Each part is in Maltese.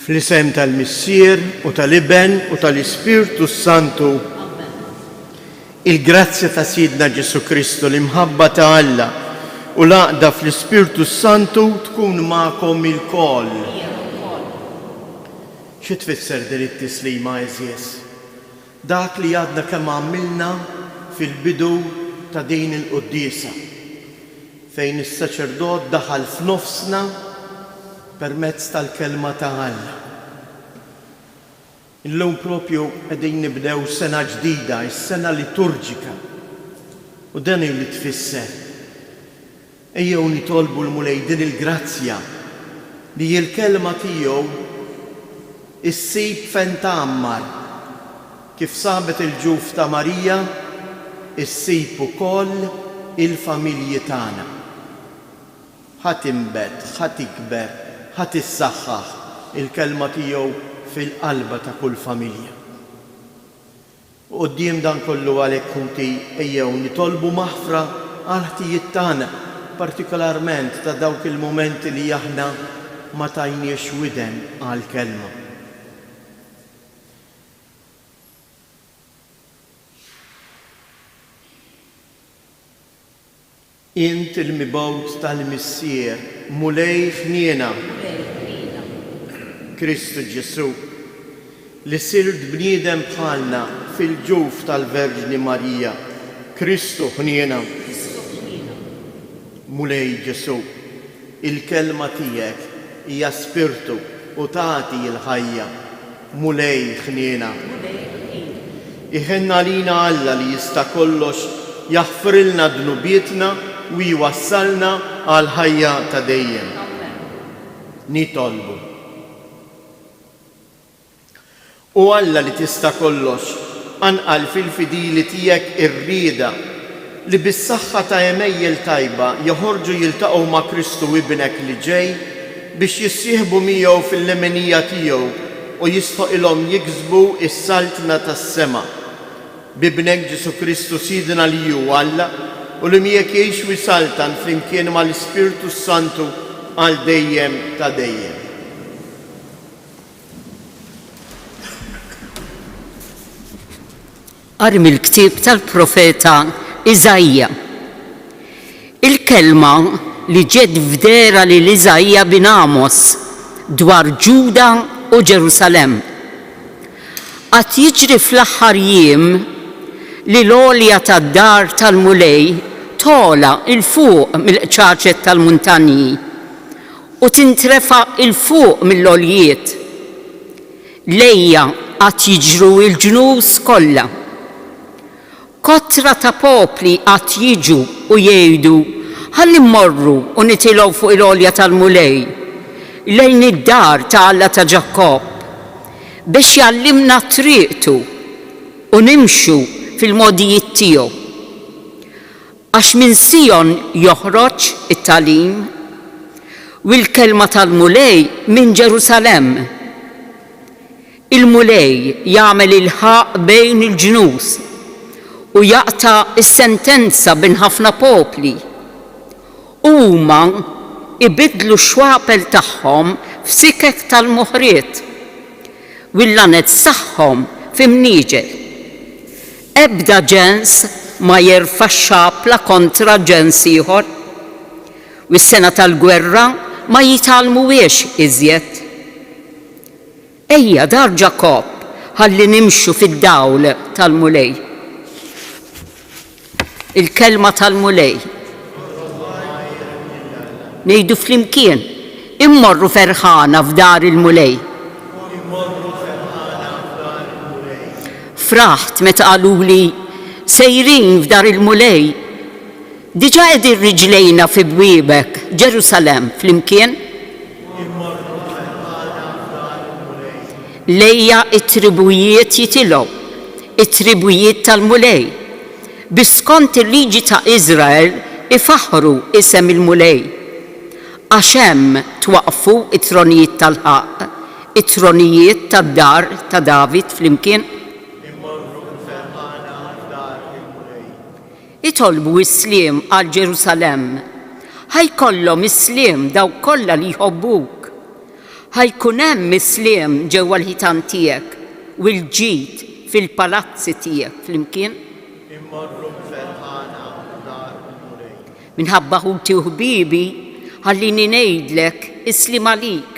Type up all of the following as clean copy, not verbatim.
Fl-isem tal-Missier u tal-Iben u tal-Ispirtu Santu. Il-grazzja ta' Sidna Ġesu Kristu l-imħabba ta' Alla u l-għaqda fl-Ispirtu Santu tkun ma'kom il-koll. Xi tfisser din it-tislima eżjes? Dak li għadna kemm għamilna fil-bidu ta' din il-qudiesa fejn is-saċerdot daħal f'nofsna permezz tal-kelma ta' Alla. Illum propju qegħdin nibdew sena ġdida, is-sena liturġika. U dan li tfisser. Ejjew nitolbu l-Mulej din il-grazzja li l-kelma tiegħu issib fejn tagħmmar kif sabet il-ġuf ta' Marija issib ukoll il-familji tagħna. Ħadd imbed, ħadd ikber, ħadd issaħħaħ il-kelma tiegħu fil-qalba ta' kull familja. U quddiem dan kollu għalhekk kunti ejjew nitolbu maħfra għal ħtijiet tagħna, partikolarment ta' dawk il-mumenti li aħna ma tajniex widen għal kelma. Int il-mibgħut tal-Missier, Mulej ħniena, Kristu Ġesu, li sirt bniedem bħalna fil-ġuf tal-Verġni Marija, Kristu ħniena. Mulej Ġesu, il-kelma tiegħek hija spirtu u tagħti l-ħajja, Mulej ħniena. Iħenna lina Alla li jista' kollox jaħfrilna dnubietna u jwassalna għal ħajja ta' dejjem. Nitolbu. U Alla li tista' kollox anqal fil-fidili tiegħek ir-rieda li bis-saħħa ta' emejjel tajba joħorġu jiltaqgħu ma' Kristu ibnek li ġej biex jissieħbu miegħu fil-lemenija tiegħu u jistħoqilhom jiksbu is-saltna tas-sema. Bibnek Ġesu Kristu Sidna li hu Alla u li miegħek jgħix wisaltan flimkien mal-Ispirtu Santu għal dejjem ta' dejjem. Qari mill-ktieb tal-profeta Iżajja. Il-kelma li ġiet fdera lil Iżajja bin Amos dwar Ġuda u Ġerusalemm. Qatt jiġri fl-aħħar jiem li l-għolja tad-dar tal-Mulej tola il-fuq mill-qċaċet tal-muntanji u tintrefa il-fuq mill-għoljiet. Lejja qatt jiġru il-ġnus kollha. Kotra ta' popli qatt jiġu u jgħidu ħalli mmorru u nitilgħu fuq il-għolja tal-Mulej lejn id-dar ta' Alla ta' Ġakkob biex jallimna triqtu u nimxu fil-modijiet tiegħu. Għax minn Sion joħroġ it-tagħlim u l-kelma tal-Mulej minn Ġerusalemm. Il-Mulej jagħmel il-ħaq bejn il-ġnus u jaqta' is-sentenza bejn ħafna popli. Huma ibidlu x-xwapel tagħhom f'sikek tal-moħriet u l-lanet saħħhom f'imnieġel. Ebda ġens ma jerfa' xapla kontra ġens ieħor u s-sena tal-gwerra ma jitalmuwiex iżjed. Ejja dar Ġakob ħalli nimxu fid-dawl tal-Mulej. Il-kelma tal-Mulej. Ngħidu flimkien, immorru ferħana f'dar il-Mulej. Fraħt meta qaluli sejrin f'dar il-Mulej. Diġà qegħdin riġlejna fi bwiebek Ġerusalemm flimkien. Lejja it-tribujiet jitilgħu, it-tribujiet tal-Mulej. Biskont il-liġi ta' Iżrael ifaħru isem il-Mulej. Għax hemm twaqfu it-tronijiet tal-ħaq, it-tronijiet tad-dar ta' David flimkien. Itolbu is-sliem għal Ġerusalemm. Ħajkollhom is-sliem dawk kollha li jħobbuk. ħajkun hemm misliem ġewwa l-ħitan tiegħek u l-ġid fil-palazzi tiegħek flimkien. Immorru ferħana dar il-mulej. Minħabba ħuti u ħbibi ħallini ngħidlek islim għalik.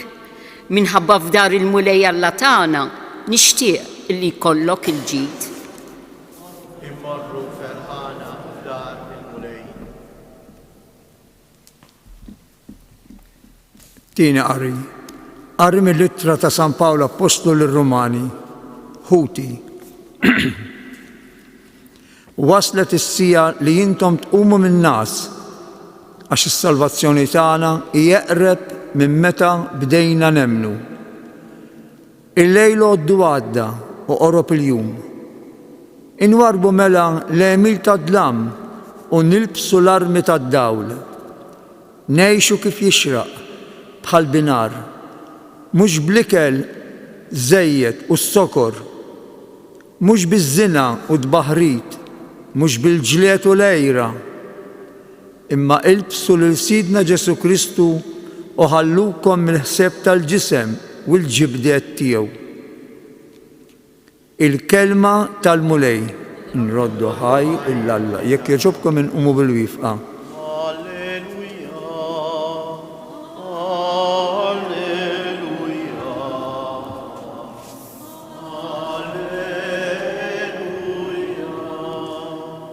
Minħabba f'dar il-mulej Alla tagħna nixtieq li jkollok il-ġid. Immorru ferħana dar il-mulej. Tieni qari mill-ittra ta' San Pawlo Apostolu lir-Rumani, ħuti. Waslet is-sija li jintom tqumu min-nas għax is-salvazzjoni tagħna hija eqreb minn meta bdejna nemmnu. Il-lejl għoddu għadda u qorob il-jum. Inwarbu mela l-emil tad-dlam u nilbsu l-armi tad-dawl. Ngħixu kif jixraq bħal binar, mhux bl-ikel żejjed u s-sokor, mhux biż-żina u d-baħrit, mhux bil-ġlied u l-ejra, imma ilbsu lil Sidna Ġesu Kristu u ħallukom mill-ħsieb tal-ġisem u l-ġibdiet tiegħu. Il-kelma tal-mulej nroddu ħaj il-Alla, jekk jogħġobkom inqumu bil-wifqa.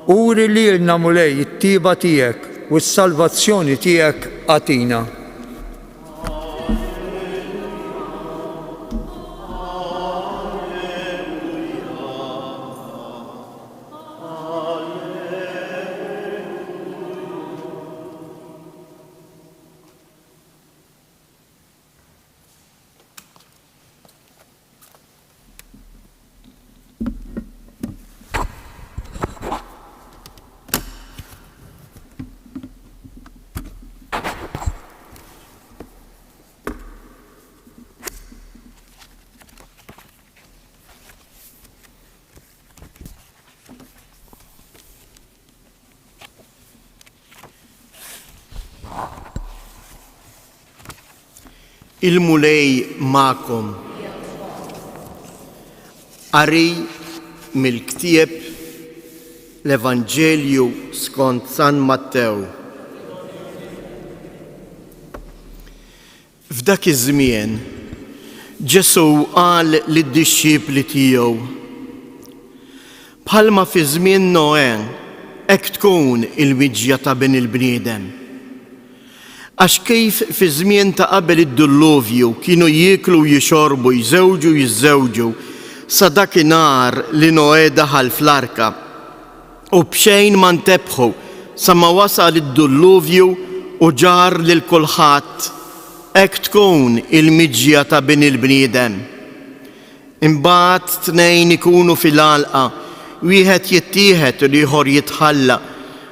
Uri li l-na mulej it-tiba tiegħek u s-salvazzjoni tiegħek għatina. Il-mulej ma'kom. Qari mill-ktieb l-Evanġelju skont San Mattew. F'dak iż-żmien Ġesu qal lid-dixxipli tiegħu: bħalma fi żmien Noè hekk tkun il-wiġġja ta' bin il-bniedem. Għax kif fi żmien ta' qabel id-dilluvju kienu jieklu u jixorbu, jżewġu u jiżżewġu sa dakinhar li Noè daħal fl-arka u b'xejn ma ntebħu sa ma wasal id-dilluvju u ġar lil kulħadd, hekk tkun il-miġġja ta' bin il-bniedem. Imbagħad tnejn ikunu fil-għalqa, wieħed jittieħed u ieħor jitħalla,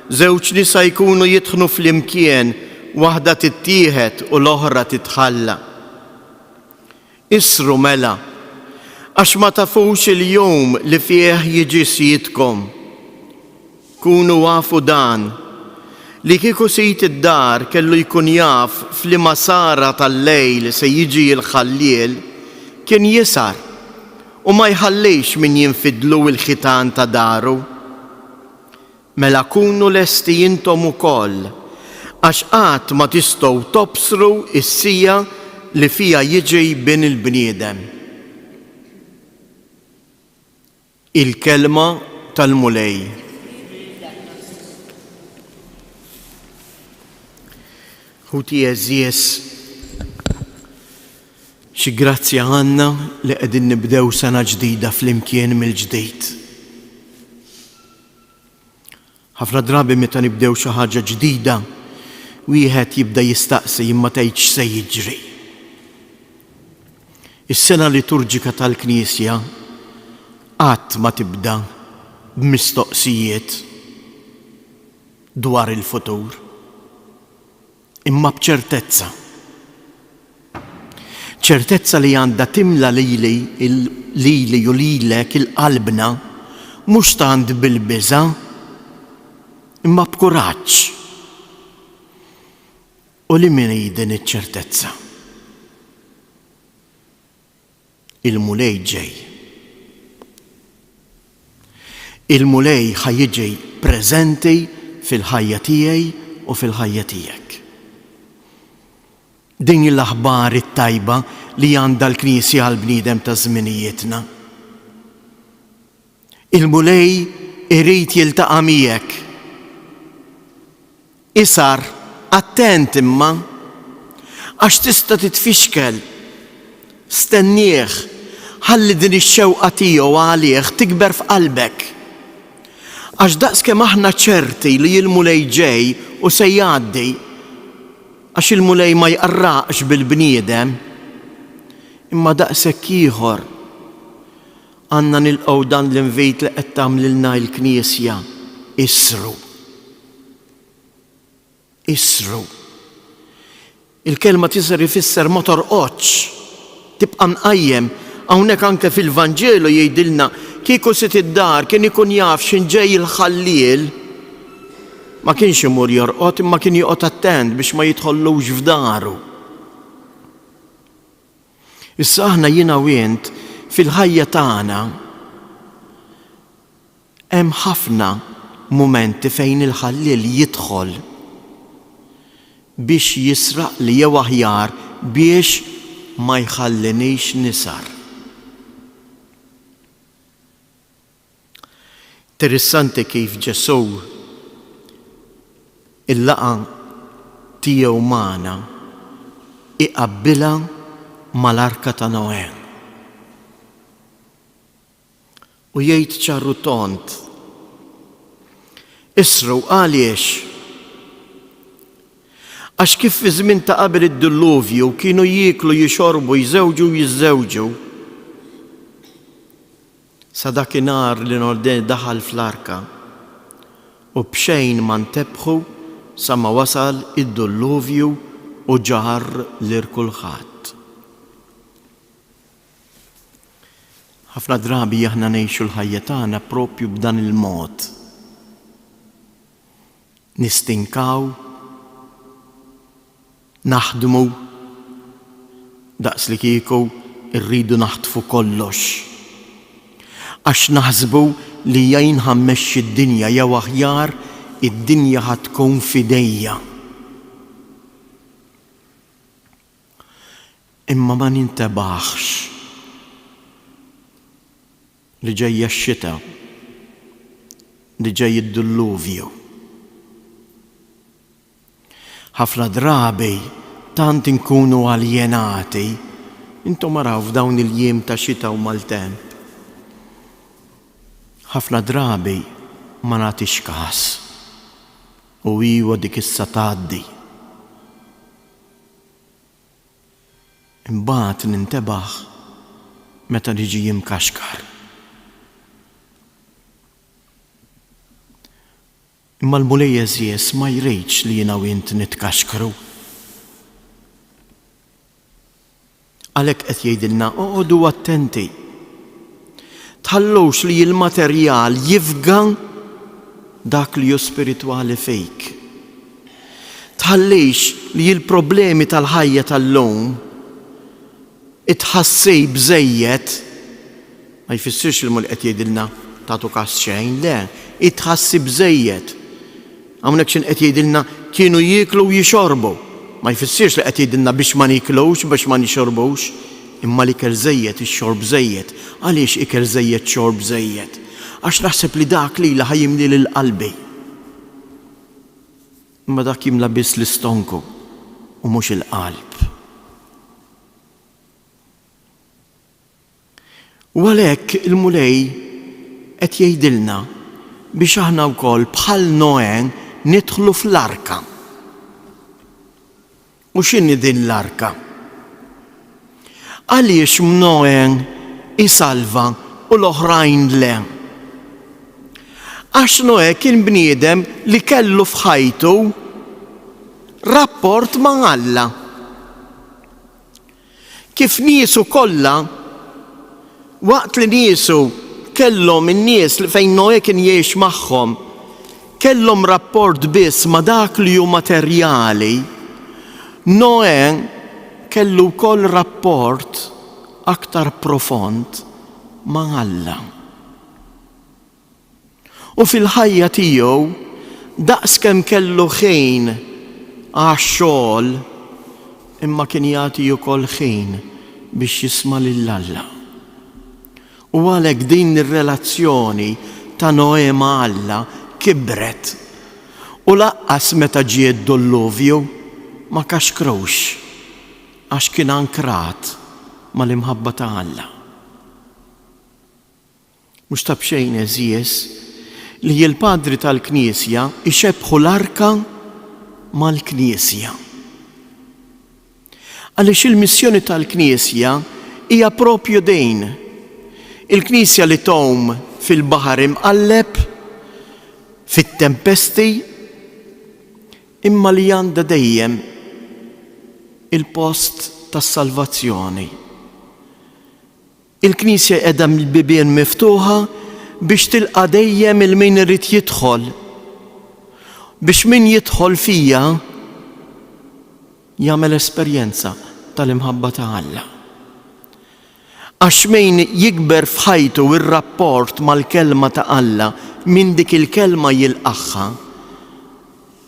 żewġ nisa jkunu jidħnu flimkien, waħda tittieħed u l-oħra titħalla. Isru mela, għax ma tafux il-jum li fih jiġi siedkom. Kunu għafu dan, li kieku sit id-dar kellu jkun jaf f'liema sara tal-lejl se jiġi l-ħalliel, kien jisar u ma jħallix min jinfidlu l-ħitan ta' daru. Mela kunu lesti intom ukoll, għax qatt ma tistgħu tobsru s-sija li fija jiġi bin il-bniedem. Il-kelma tal-mulej. Ħuti eżies, xi grazzja għandna li qegħdin nibdew sena ġdida flimkien mill-ġdid. Ħafna drabi meta nibdew xi ħaġa ġdida, wieħed jibda jistaqsi imma tgħid x'se jiġri. Is-sena liturġika tal-Knisja qatt ma tibda b'mistoqsijiet dwar il-futur, imma b'ċertezza. ċertezza li għandha timla lili u lilek il-qalbna mhux tant bil-biża' imma b'kuraġġ. U li min din iċ-ċertezza? il-mulej ġej. Il-mulej ħajjiġi preżenti fil-ħajja tiegħi u fil-ħajja tiegħek. Din l-aħbar it-tajba li għandha l-Knisja għall-bniedem ta' żminijietna. Il-mulej irid jiltaqa' miegħek. Isar attent imma għax tista' titfixkel. Stennieh ħalli din ix-xewqa tiegħu għalih tikber f'qalbek. Għax daqskemm aħna ċerti li l-mulej ġej u se jgħaddi, għax il-mulej ma jqarraqx bil-bniedem, imma daqshekk ieħor għandna nilqgħu dan l-invejt li qed tagħmlilna l-Knisja isru. Isru. Il-kelma tisar ifisser ma torqodx, tibqa' mqajjem. Hawnhekk anke fil-Vanġelu jgħidilna kieku sit id-dar kien ikun jaf x'inġej il-ħalliel, ma kienx imur jorqod imma kien joqgħod attent biex ma jidħollux f'daru. Issa aħna jiena u int fil-ħajja tagħna hemm ħafna mumenti fejn il-ħalliel jidħol biex jisraq li jew aħjar biex ma jħallinix nisar. Interessanti kif Ġesu il-laqa tiegħu magħna iqabbilha mal-arka ta' Noè. U jgħid ċarru tont, isru għaliex għax kif fi żmien ta' qabel id-dilluvju kienu jieklu, jixorbu, jżewġu, jiżżewġu. Sa dakinhar li Noè daħal fl-arka u b'xejn ma ntebħu sa ma wasal id-dilluvju u ġar lil kulħadd. Ħafna drabi aħna ngħixu l-ħajja tagħna proprju b'dan il-mod. Nistinkaw, naħdmu daqs li kieku rridu naħtfu kollox. Għax naħsbu li jgħin ħammexxi d-dinja jew aħjar id-dinja ħatkun fidejja. Imma ma nintabaħx li ġejja x-xita, li ġej id-dilluvju. Ħafna drabi tant inkunu aljenati, intom araw f'dawn il-jiem ta' xita u mal-temp. Ħafna drabi ma nagħtix każ u iwa dik issa tgħaddi. Imbagħad nintebaħ meta niġi jimkaxkar. Imma l-mulej Eżies ma jridx li jiena u int nitkaxkru. Għalhekk qed jgħidilna oqgħodu attenti. Tħallux li l-materjal jifga dak li hu spiritwali fejk. Tħallix li l-problemi tal-ħajja tal-lum itħassej bżejjed, ma jfissirx il-mul qed jgħidilna tagħtu każ xejn, le, itħassi bżejjed. Hawnhekk x'in qed jgħidilna kienu jieklu u jixorbu. Ma jfissirx li qed jgħidilna biex ma niklux, biex ma nixorbux, imma li ikel żejjed ix-xorb żejjed. Għaliex ikel żejjed xorb żejjed? Għax naħseb li dak li ħajimli lil qalbi. Imma dak jimla biss l-istonku u mhux il-qalb. U għalhekk il-mulej qed jgħidilna biex aħna wkoll bħal Noè nidħlu fl-arka. U x'inhi din l-arka? Għaliex Noè isalva u l-oħrajn le? Għax Noè kien bniedem li kellu f'ħajtu rapport ma' Alla. Kif niesu kollha waqt li niesu kellhom in-nies li fejn Noè kien jgħix magħhom, kellhom rapport biss ma' dak li hu materjali, Noè kellu wkoll rapport aktar profond ma' Alla. U fil-ħajja tiegħu daqskemm kellu ħin għax-xogħol imma kien jagħti wkoll ħin biex jisma' lil Alla. U għalhekk din ir-relazzjoni ta' Noè ma' Alla kibret u laqqas meta ġie d-dolluvju ma kaxkrux għax kien ankrat mal-imħabba ta' Alla. Mhux ta' bxejn eżies li l-padri tal-Knisja ixebbħu l-arka mal-Knisja. Għaliex il-missjoni tal-Knisja hija propju dejn. Il-Knisja li tom fil-baħar imqalleb, fit-tempesti, imma li għandha dejjem il-post tas-salvazzjoni. Il-Knisja qiegħda mill-bibien miftuħa biex tilqa' dejjem il-min irid jidħol, biex min jidħol fija jagħmel esperjenza tal-imħabba ta' Alla. Għax min jikber f'ħajtu ir-rapport mal-kelma ta' Alla minn dik il-kelma jilqaħħa,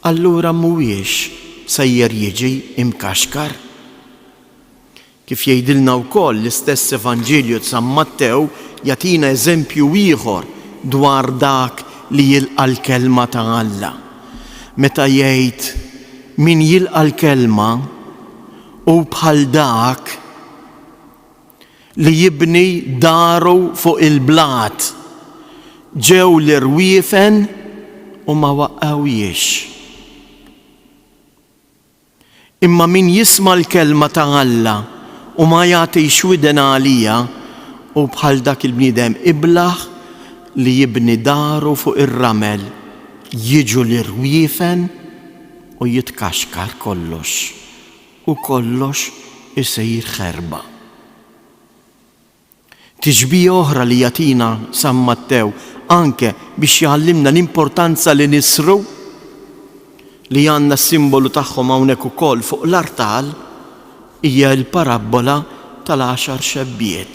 allura mhuwiex sejjer jiġi imkaxkar. Kif jgħidilna wkoll l-istess Evanġelju ta' San Mattew jagħtina eżempju ieħor dwar dak li jilqa' l-kelma ta' Alla. Meta jgħid min jilqa' l-kelma u bħal dak li jibni daru fuq il-blat ġew l-irwiefen u ma waqqawiex. Imma min jisma' l-kelma ta' Alla u ma jagħtix widen għalija u bħal dak il-bniedem iblaħ li jibni daru fuq ir-ramel jiġu l-irwiefen u jitkaxkar kollox u kollox isir ħerba. Tiġbija oħra li jagħtina San Mattew anke biex jgħallimna l-importanza li nisru li għandna s-simbolu tagħhom hawnhekk ukoll fuq l-artal hija l-parabola tal-10 xebbiet.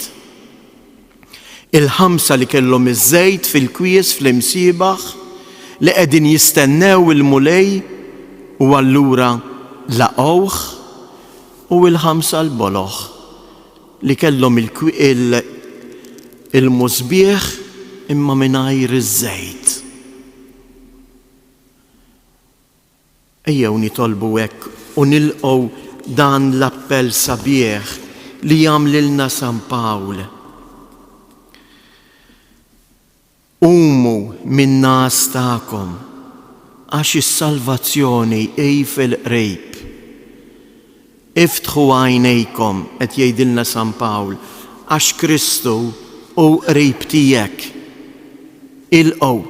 Il-5 li kellhom iż-żejt fil-kwies fl-imsiebaħ li qegħdin jistennew il-mulej u allura laqgħuh u l-5 l-boloħ li kellhom il-musbieħ imma mingħajr iż-żejt. Ejjew nitolbu hekk u nilqgħu dan l-appell sabiħ li jagħmlilna San Pawl. Umu min nas tagħkom għax is-salvazzjoni hi fil-qrib. Iftħu għajnejkom qed jgħidilna San Pawl għax Kristu hu qrib tiegħek. Ilqgħu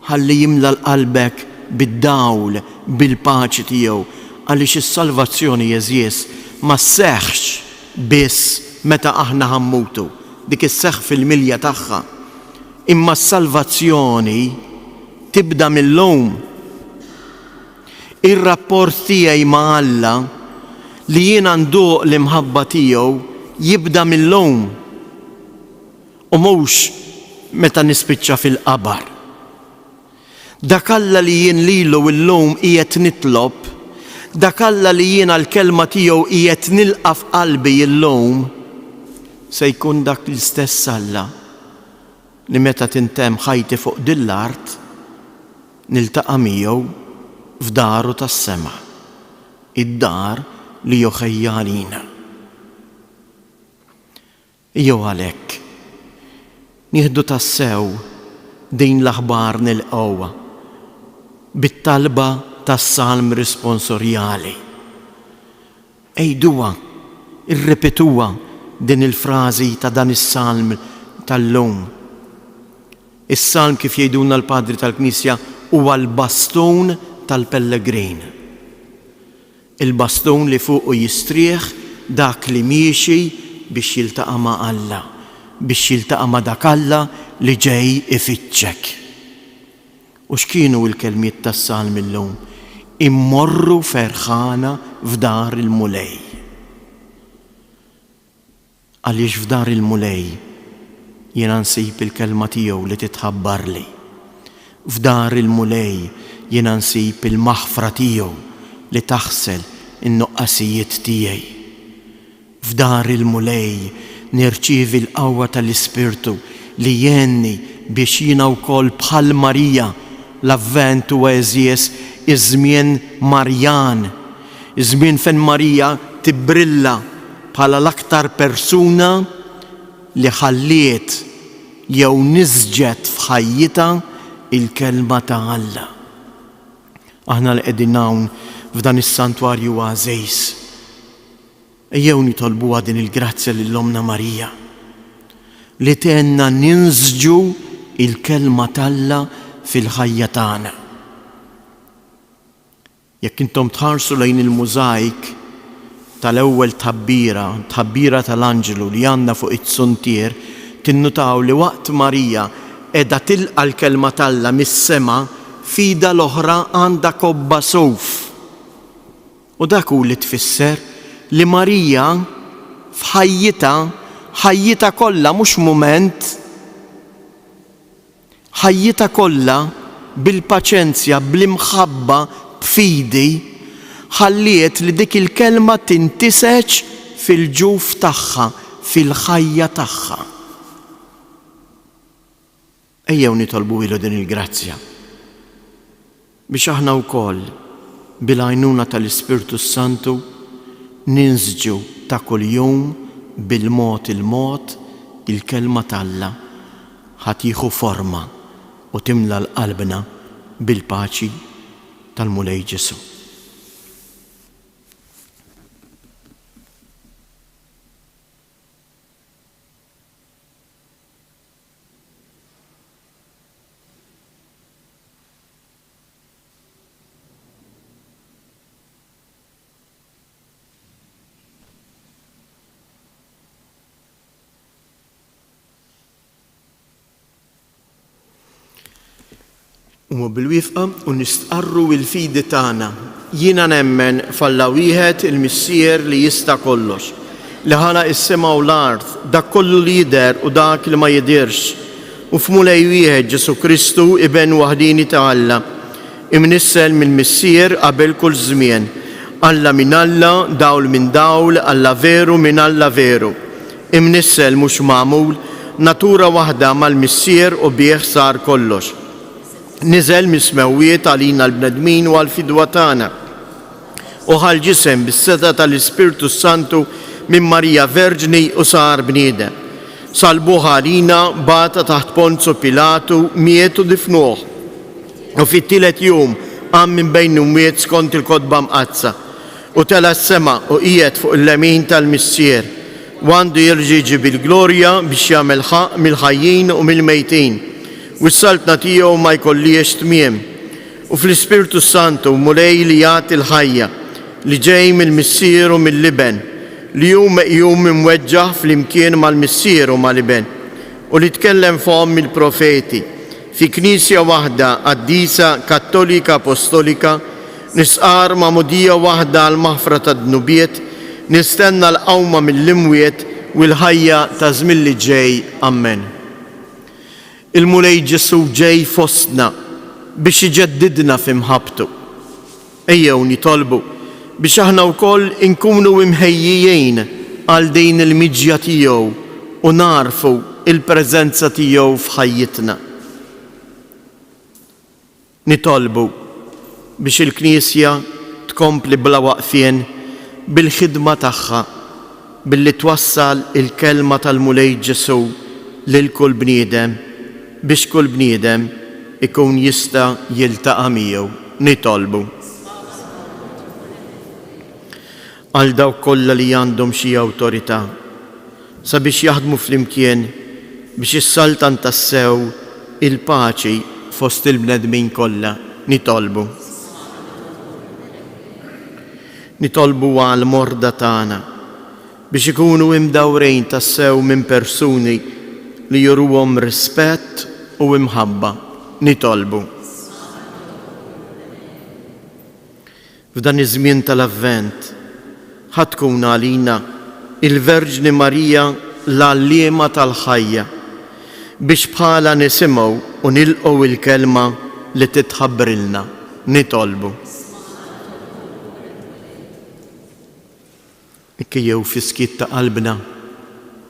ħalli jimla l-qalbek bid-dawl, bil-paċi tiegħu, għaliex is-salvazzjoni jeżies ma sseħħx biss meta aħna ħammutu, dik isseħħ fil-milja tagħha. Imma s-salvazzjoni tibda mill-lum. Ir-rapport tiegħi ma' Alla li jiena nduq l-imħabba tiegħu jibda mill-lum u mhux meta nispiċċa fil-qabar. Dak Alla li jien lilu l-lum qiegħed nitlob, dak Alla li jiena l-kelma tiegħu qiegħed nilqa' f'qalbi l-lum se jkun dak l-istess Alla li meta tintemm ħajti fuq din l-art niltaqa' miegħu f'daru tas-sema, id-dar li joħejja għalina. Jew għalhekk nieħdu tassew din l-aħbar nilqgħuha bit-talba tas-salm risponsorjali. Ejduha, irrepetuha din il-frażi ta' dan is-salm tal-lum. Is-salm kif jgħidulna l-padri tal-Knisja huwa l-bastun tal-pellegrin. Il-bastun li fuqu jistrieħ dak li miexi biex jiltaqa' ma' Alla, biex jiltaqa' ma' dak Alla li ġej ifittxek. U x'kienu l-kelmiet tas-salm illum? Immorru ferħana f'dar il-mulej. għaliex f'dar il-mulej jiena nsib il-kelma tiegħu li titħabbarli. F'dar il-mulej jiena nsib il-maħfra tiegħu li taħsel in-nuqqasijiet tiegħi. F'dar il-mulej nirċievi l-qawwa tal-Ispirtu li jenni biex jiena wkoll bħal Marija l-avvent huwa eżies iż-żmien Marjan, iż-żmien fejn Marija tibrilla bħala l-aktar persuna li ħalliet jew niżġet f'ħajjitha il-kelma ta' Alla. Aħna li qegħdin hawn f'dan is-santwarju għażejs, ejjew nitolbuha din il-grazzja lill-Omna Marija li tenna ninżġu il-kelma t'Alla fil-ħajja tagħna. Jekk intom tħarsu lejn il-mużajk tal-ewwel tħabbira tal-Anġelu li għandna fuq it-suntier, tinnutaw li waqt Marija qiegħda tilqa' l-kelma t'Alla mis-sema, fida l-oħra għandha kobba suf. U dak hu li tfisser li Marija f'ħajjitha kollha mhux mument, ħajjitha kollha bil-paċenzja, bl-imħabba, b'fidi, ħalliet li dik il-kelma tintiseċ fil-ġuf tagħha, fil-ħajja tagħha. Ejjew nitolbu ilu din il-grazzja biex aħna wkoll bil-għajnuna tal-Ispirtu Santu ninżġu ta' kuljum bil-mod il-kelma t'Alla ħadd jieħu forma u timla l-qalbna bil-paċi tal-mulej Ġesu. U bil-wifqa u nistqarru il-fidi tagħna. Jiena nemmen f'Alla wieħed il-Missier li jista' kollox, li ħala is-sema u l-ard, dak kollu li jidher u dak li ma jidirx, u f'mulej wieħed Ġesu Kristu iben waħdini ta' Alla, imnissel mill-Missier qabel kull żmien. Alla min Alla, dawl min dawl, Alla veru min Alla veru. Imnissel mhux magħmul, natura waħda mal-Missier u bih sar kollox. Niżel mis-smewwiet għalina l-bnedmin u għal-fidwa tagħna u ħal-ġisem bis-seta tal-Ispirtu Santu minn Marija Verġni u sar bniedem. Salbuha għalina bata taħt Ponzu Pilatu, mietu difnuh u fit-tielet jum qam minn bejn imwiet skont il-kotba mqazza u tela s-sema u qiegħed fuq il-lemin tal-Missier u għandu jirġi bil-glorja biex jagħmel ħaq mill-ħajjin u mill-mejtin. U s-saltna tiegħu ma jkollix tmiem. U fl-Ispirtu Santu mulej li jagħti l-ħajja li ġej mill-Missier u mill-Liben li jum imweġġaħ fl-imkien mal-Missier u mal-Liben u li tkellem fuqhom mill-profeti fi knisja waħda qaddisa kattolika apostolika nisqar ma'mudija waħda għal maħfra tad-dnubiet, nistenna l-qawma mill-imwiet u l-ħajja ta' żmien li ġej. Amen. Il-mulej Ġesu ġej fostna biex iġeddidna f'imħabtu. Ejjew nitolbu biex aħna wkoll inkunu imħejjijin għal din il-miġja tiegħu u narfu il-preżenza tiegħu f'ħajjitna. Nitolbu biex il-Knisja tkompli bla waqfien bil-ħidma tagħha billi twassal il-kelma tal-mulej Ġesu lil kull bniedem biex kull bniedem ikun jista' jiltaqa' miegħu. Nitolbu għal dawk kollha li għandhom xi awtorità sabiex jaħdmu flimkien biex issaltan tassew il-paċi fost il-bnedmin kollha. Nitolbu għal morda tagħna biex ikunu imdawrejn tassew minn persuni li juruhom rispett u imħabba. Nitolbu f'dan iż-żmien tal-Avvent ħadd tkun għalina il-Verġni Marija l-għalliema tal-ħajja biex bħala nisimgħu u nilqgħu il-kelma li titħabbrilna nitolbu. Ikkejjew fiskiet ta' qalbna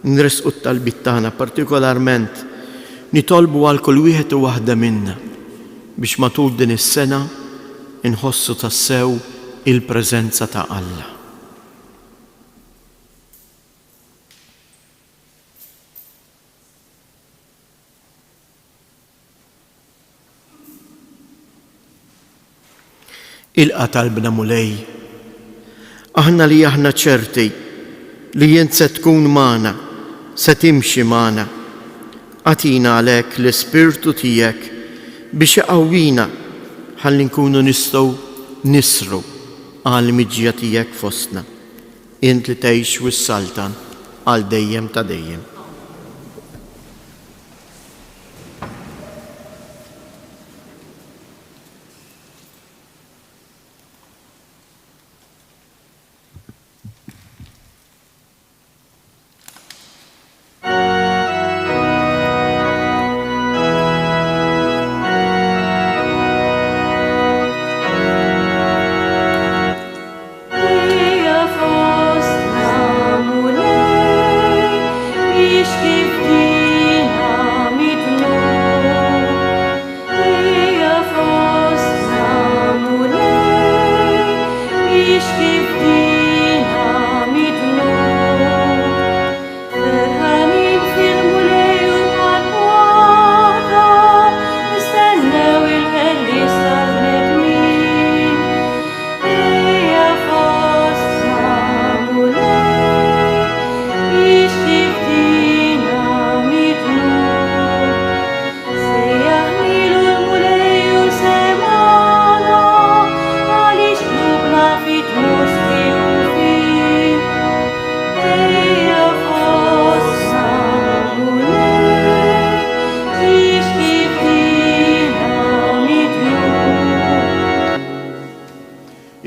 nresqu t-talbit tagħna partikolarment nitolbu għal kull wieħed u waħda minna biex matul din is-sena inħossu tassew il-preżenza ta' Alla. Ilqa talbna mulej, aħna li aħna ċerti li jien se tkun magħna, se timxi magħna. Atina għalhekk l-Ispirtu tiegħek biex iqawwina ħalli nkunu nistgħu nisru għal miġja tiegħek fostna. Int li tgħix wis-saltan għal dejjem ta' dejjem.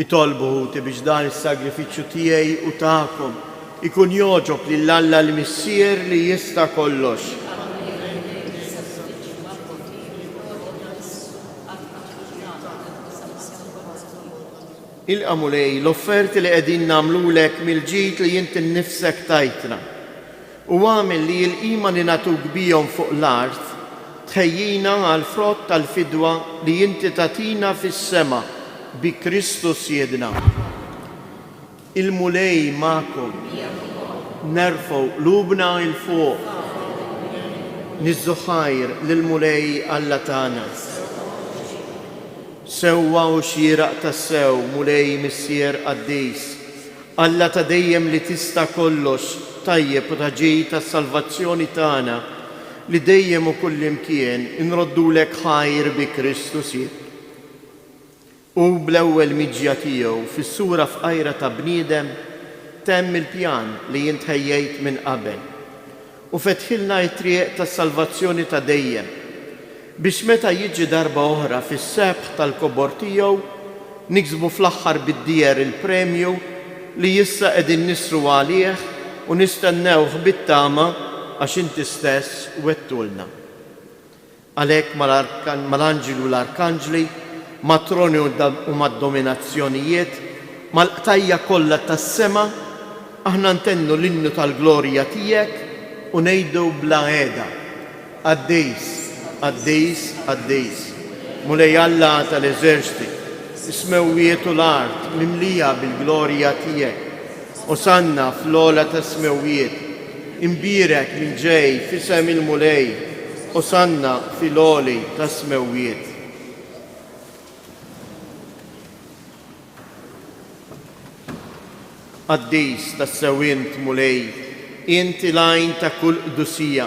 Jitolbu biex dan is-sagrifiċċju tiegħi u tagħkom ikun joġob lill-Alla l-Missier li jista' kollox. Ilqa' mulej l-offerti li qegħdin nagħmlulek mill-ġid li inti nnifsek tajtna u għamel li l-qima li nagħtuk bihom fuq l-art tħejjina għal frott tal-fidwa li inti tagħtina fis-sema bi Kristus Jedna. Il-mulej magħkom nerfgħu qlubna il fuq niżżuħajr lill-mulej Alla tagħna. Sewwa u xieraq tassew mulej Missier Qaddis, Alla ta' dejjem li tista' kollox tajjeb u taġej tas-salvazzjoni tagħna li dejjem u kullimkien inroddulek ħajr bi Kristus Jedna. U bl-ewwel miġja tiegħu fis-sura f'qajra ta' bniedem temm il-pjan li jint ħejjejt minn qabel u fetħilna t-triq tas-salvazzjoni ta' dejjem biex meta jiġi darba oħra fis-sebħ tal-kobor tiegħu niksbu fl-aħħar bid-dier il-premju li issa qegħdin nisru għalih u nistennewh bit-tama għax inti stess wettulna. Għalhekk mal-anġili u l-arkanġli, matroni u mad-dominazzjonijiet, mal-qtajja kollha tas-sema, aħna ntennu l-innu tal-glorja tiegħek u ngħidu bla qiegħda. Qaddis, qaddis, qaddis. Mulej Alla tal-eżerċiti, is-smewwiet u l-art mimlija bil-glorja tiegħek. Osanna fl-ola tas-smewwiet, imbirek min ġej f'isem il-mulej, osanna fil-oli tas-smewwiet. Qaddis tas-sewwint mulej, inti lajn ta' kull qdusija.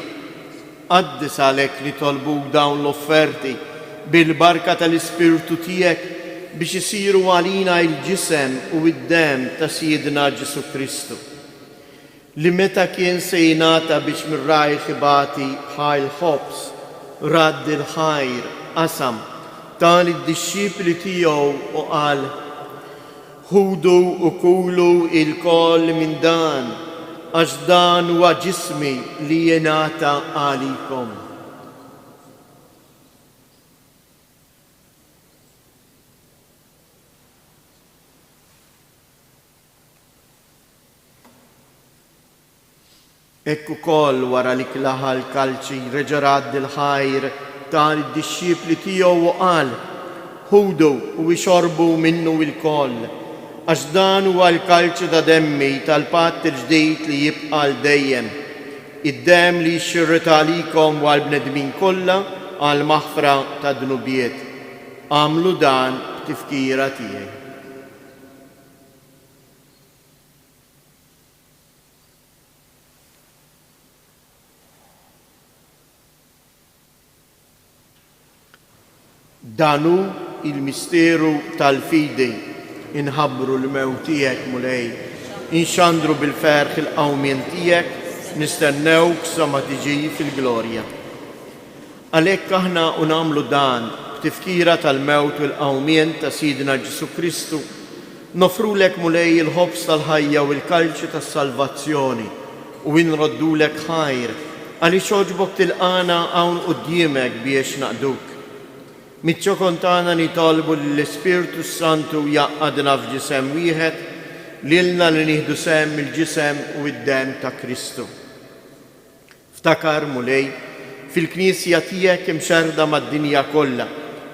Qaddis għalhekk nitolbuk dawn l-offerti bil-barka tal-Ispirtu tiegħek biex isiru għalina il-ġisem u id-dem ta' Siedna Ġesu Kristu. Li meta kien se jingħata biex mir-raj ħibati ħajl ħobs, radd il-ħajr, qasam, tan id-dixxipli tiegħu u qal: ħudu u kulu il-koll minn dan, għax dan huwa ġismi li jingħata għalikom. Ekku kol wara li klaħa l-kalċi reġarad il-ħajr tal id-disċipli tiegħu u qal: ħudu u ixorbu minnu il-koll, għax dan huwa l-kalċi ta' demmi tal-patt il-ġdid li jibqa' l dejjem, id-dem li jxirret għalikom u għall-bnedmin kollha għal maħfra ta' dnubiet. Għamlu dan b'tifkira tiegħi. Danu il-misteru tal-fidi, inħabbru l-mewt tiegħek mulej, inxandru bil-ferħ il-qawmien tiegħek, nistennewk sa ma tiġi fil-glorja. Għalhekk aħna nagħmlu dan b'tifkira tal-mewt u l-qawmien ta' Sidna Ġesu Kristu, nofrulek mulej il-ħobs tal-ħajja u l-kalċi tas-salvazzjoni u nroddulek ħajr għaliex għoġbok tilqana hawn quddiemek biex naqduk. Mitċo kontana nitolbu l-Ispirtu Santu jaqqadna f'ġisem wieħed lilna li nieħdu sem il-ġisem u id-dem ta' Kristu. Ftakar mulej fil-Knisja tiegħek imxerda mad-dinja kollha,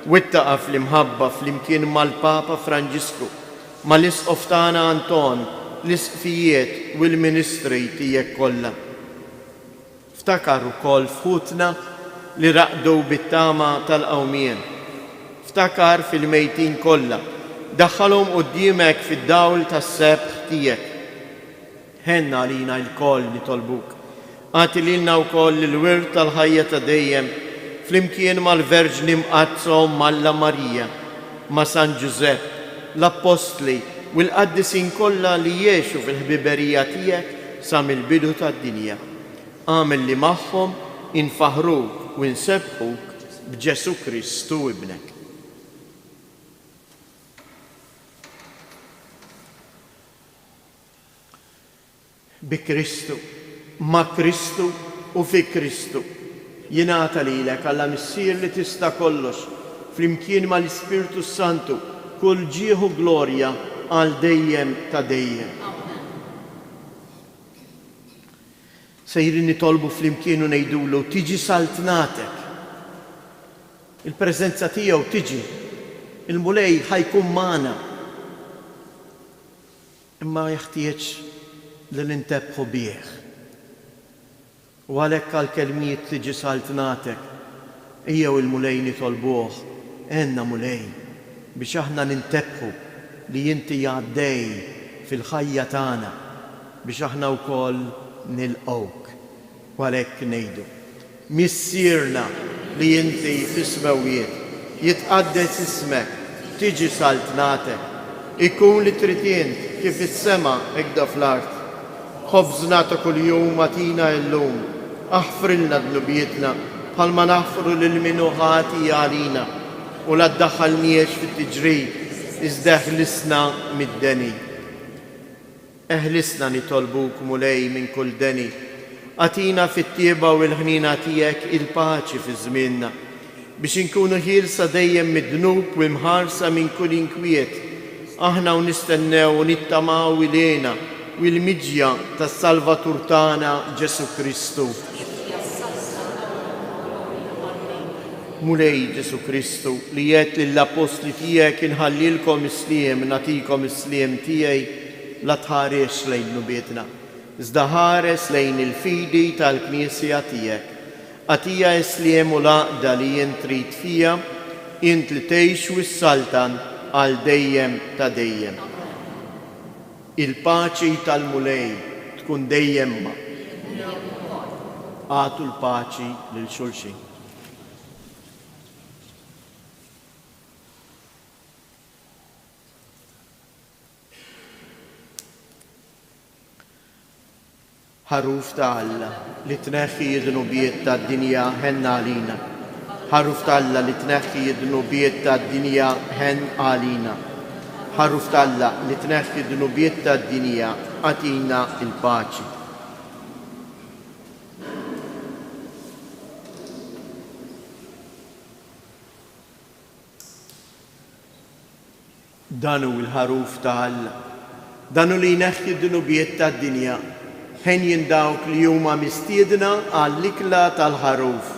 wittaqa fl-imħabba fl-imkien mal-Papa Franġisku, mal-Isqof tagħna Anton, l-isqfijiet u l-ministri tiegħek kollha. Ftakar ukoll futna li raqdu bit-tama tal-qawmien. Ftakar fil-mejtin kollha, daħħalhom quddiemek fid-dawl tas-sebħ tiegħek. Ħenna għalina l-koll nitolbuk. Għati lilna wkoll il-wirt tal-ħajja ta' dejjem flimkien mal-Verġni mqazzhom Malla Marija, ma' San Ġusepp, l-Apostli u l-qaddisin kollha li jgħixu fil-ħbiberija tiegħek sa mill-bidu tad-dinja. Għamel li magħhom infaħruk u nsebħuk b'Ġesu Kristu ibnek. Bi Kristu, ma' Kristu u fi Kristu jingħata lilek Alla missier li tista' kollox flimkien mal-Ispirtu Santu kull ġieħu glorja għal dejjem ta' dejjem. Sejrin nitolbu flimkien u ngħidulu tiġi saltnatek. Il-preżenza tiegħu tiġi, il-mulej ħajkun magħna. Imma jeħtieġ li nintebbħu bih. U għalhekk għall-kelmiet tiġi saltnatek, ejjew il-mulej nitolbuh, enna mulej, biex aħna nintebbħu li inti għaddej fil-ħajja tagħna, biex aħna wkoll nilqgħuk. U għalhekk ngħidu: missierna li inti fis-smawiet, jitqaddes ismek, tiġi saltnatek, ikun li trid int kif is-sema hekk fl-art. Ħobżna ta' kuljum atina llum, aħfrilna dnubietna bħalma naħfru lil min ħati għalina u la ddaħħalniex fit-tiġrid iżda eħlisna mid-deni. Eħlisna nitolbuk mulej minn kull deni, atina fit-tieba u l-ħnina tiegħek il-paċi fi żmienna biex inkunu ħielsa dejjem mid-dnub u mħarsa minn kull inkwiet. Aħna u nistennew u nittamaw ilejna u l-miġja tas-Salvatur tagħna Ġesu Kristu. Mulej Ġesu Kristu li jgħid lill-apostli tiegħek inħallilkom isliem, nagħtikom isliem tiegħi, la tħares lejn nubietna, iżda ħares lejn il-fidi tal-Knisja tiegħek. Għatija isliem u laqda li jien trid fija, int li tgħix wis-saltan għal dejjem ta' dejjem. Il-paċi tal-mulej tkun dejjem ma' għatu l-paċi lil xulxin. Ħaruf ta' Alla li tneħħi id-dnubiet tad-dinja ħenna għalina. Ħaruf ta' Alla li tneħħi id-dnubiet tad-dinja ħen għalina. Ħaruf ta' Alla li tneħħi id-dnubiet tad-dinja għatina il-paċi. danu il-ħaruf ta' Alla, danu li jneħħi d-dunubiet tad-dinja, ħen jindawk li huma mistiedna għall-ikla tal-ħaruf.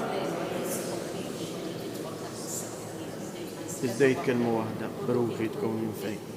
Iżdejt kelma waħda, b'ruħi tkun minn fejn.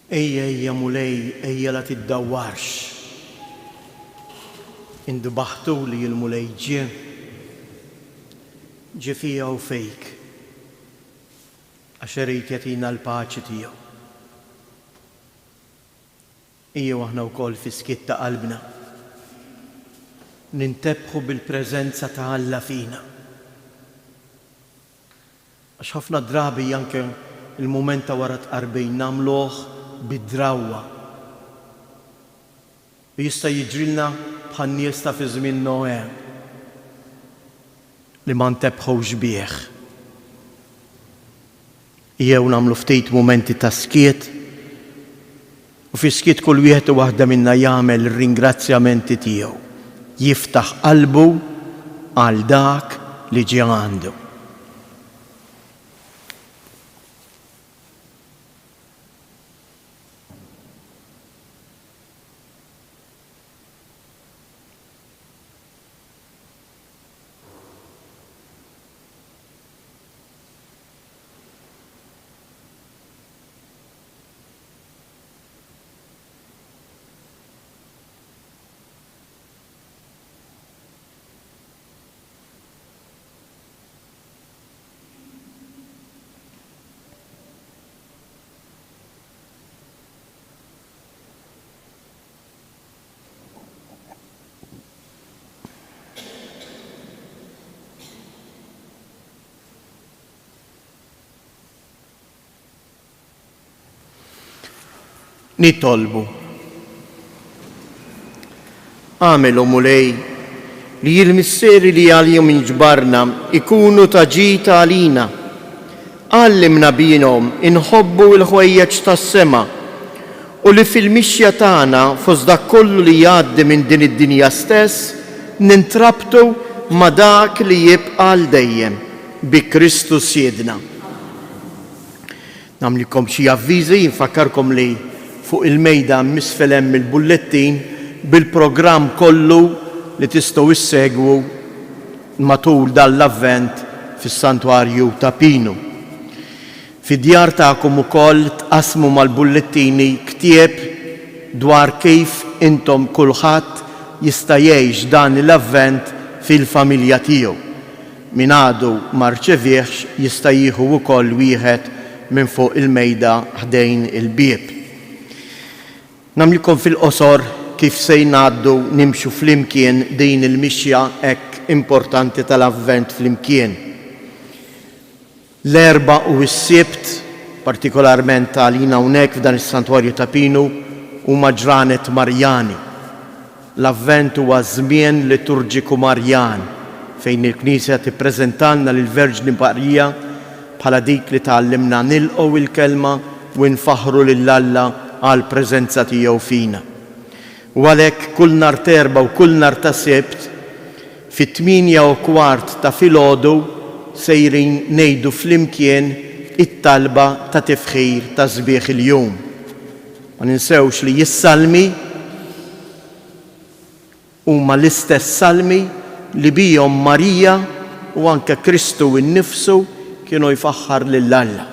Ejja mulej, ejja la tiddawwarx. Indbaħtu li il-mulej ġie fija u fejk. għax irid jagħtina l-paċi tiegħu. Ejjew aħna wkoll fi skiet ta' qalbna nintebħu bil-preżenza ta' Alla fina. Għax ħafna drabi anke il-mument ta' wara tqarbin nagħmluh bid-drawwa. Jista' jiġrilna bħal nies ta' fi żmien Noè li ma ntebħux bih. Jew nagħmlu ftit mumenti ta' skiet u fi skiet kull wieħed u waħda minna jagħmel ir-ringrazzjamenti tiegħu, jiftaħ qalbu għal dak li ġie għandu. Nitolbu. Għamelu mulej li il-misseri li għal-jom inġbarna ikunu taġita għalina. Għallimna binom inħobbu il-ħwejjeġ tas-sema u li fil-mixja tagħna fost dak kollu li jgħaddi minn din id-dinja stess nintrabtu ma' dak li jibqa' għal dejjem bi Kristu Siedna. Namlikom xi avviżi infakkarkom li fuq il-mejda misfel hemm il-bullettin bil-programm kollu li tistgħu issegwu matul dan l-avvent fis-santwarju ta' Pinu. Fid-djar tagħkom ukoll tqasmu mal-bullettini ktieb dwar kif intom kulħadd jista' jgħix dan l-avvent fil-familja tiegħu. Min għadu ma rċevihx jista' jieħu wkoll wieħed minn fuq il-mejda ħdejn il-bieb. Namlikom fil-qosor kif se jngħaddu nimxu flimkien din il-mixja hekk importanti tal-avvent flimkien. L-erba' u s-sibt, partikolarment għalina hawnhekk f'dan is-santwarju ta' Pinu, huma ġranet Marjani. L-avvent huwa żmien liturġiku Marjan fejn il-Knisja tippreżentalna lill-Verġni Marija bħala dik li tgħallimna nilqgħu il-kelma u nfaħru lil Alla għal preżenza tiegħu fina. U għalhekk kull nhar terba' u kull nhar ta' sibt fit-8:15 ta' filgħodu sejrin ngħidu flimkien it-talba ta' tifħir ta' sbieħ il-jum. Ma ninsewx li jis-salmi huma l-istess salmi li bihom Marija u anke Kristu innifsu kienu jfaħħar lil Alla.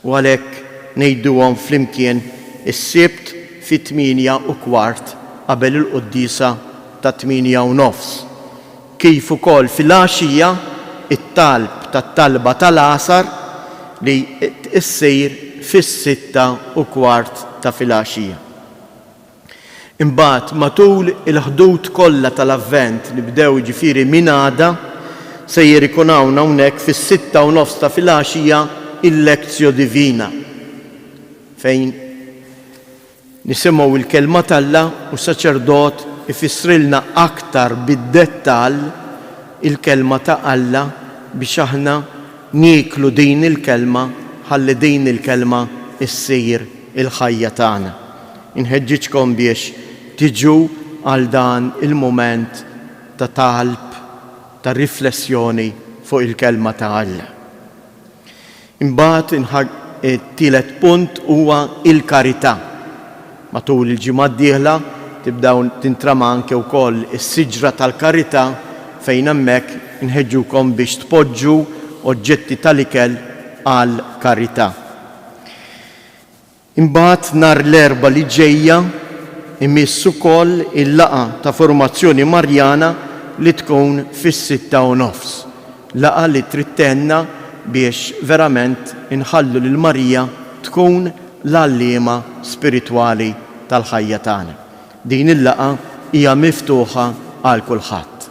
U għalhekk ngħiduhom flimkien is-sibt fit-8:15 qabel il-qudiesa ta' 8:30. Kif ukoll fil-għaxija it-talb tat-talba tal-għasar li issir fis-6:15 ta' filgħaxija. Imbagħad matul il-ħdud kollha tal-avvent li bdew jiġifieri minn għada se ikun hawn hawnhekk fis-6:30 ta' filgħaxija il-Lectio Divina fejn nisimgħu il-kelma tal-Alla u s-saċerdot ifissrilna aktar bid-dettall il-kelma ta' Alla biex aħna nieklu din il-kelma ħalli din il-kelma issir il-ħajja tagħna. Inħeġġiġkom biex tiġu għal dan il-mument ta' talb ta' riflessjoni fuq il-kelma ta' Alla. Imbagħad it-tielet punt huwa il-karità. Matul il-ġimgħa d-dieħla tibdew tintrama anke wkoll is-siġra tal-karità fejn hemmhekk inħeġġukom biex tpoġġu oġġetti tal-ikel għal karità. Imbagħad nhar l-erba' li ġejja imiss ukoll il-laqgħa ta' formazzjoni Marjana li tkun fis-6:30. Laqgħa li trid tenna biex verament inħallu lil Marija tkun l-allima spiritwali tal-ħajja tagħna. Din il-laqa hija miftuħa għal kulħadd.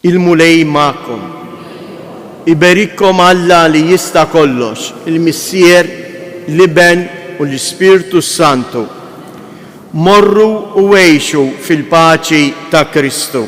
Il-mulej magħkom. Iberikkom Alla li jista' kollox, il-Missier, l-Iben u l-Ispirtu Santu. Morru u għejxu fil-paċi ta' Kristu.